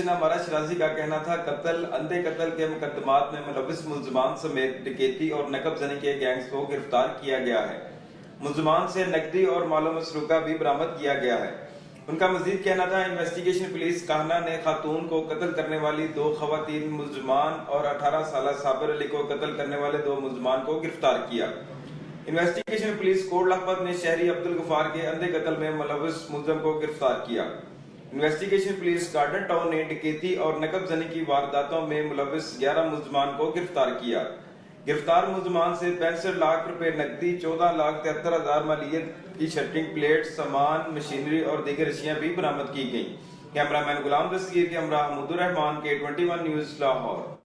Commissioner अमारा शराजी का कहना था कत्ल अंधे कत्ल के मुकदमात में मुलविस मुल्जमान समेत डकैती और नकब जनी के गैंग्स को गिरफ्तार किया गया है। मुल्जमान से नकदी और मालो मसरूका भी बरामद किया गया है। उनका मजीद कहना था इन्वेस्टिगेशन पुलिस काहना ने खातून को कत्ल करने वाली 2 खवातीन मुल्जमान और 18 साल साबिर अली को कत्ल करने वाले 2 मुल्जमान को गिरफ्तार किया। इन्वेस्टिगेशन पुलिस कोट लखपत ने शहरी अब्दुल गफार के अंधे कत्ल में मुलविस मुल्जम को गिरफ्तार किया। इन्वेस्टिगेशन पुलिस गार्डन टाउन ने डकैती और नकब जनी की वारदातों में मुलविस 11 मुल्जमान को गिरफ्तार किया। गिरफ्तार मुल्जमान से 65 लाख रुपए नकदी, 14,73,000 मालियत की शटरिंग प्लेट, सामान, मशीनरी और दीगर अशियां भी बरामद की गयी। कैमरामैन गुलाम दस्तगीर के हमरा महमूदुर रहमान, K21 न्यूज, लाहौर।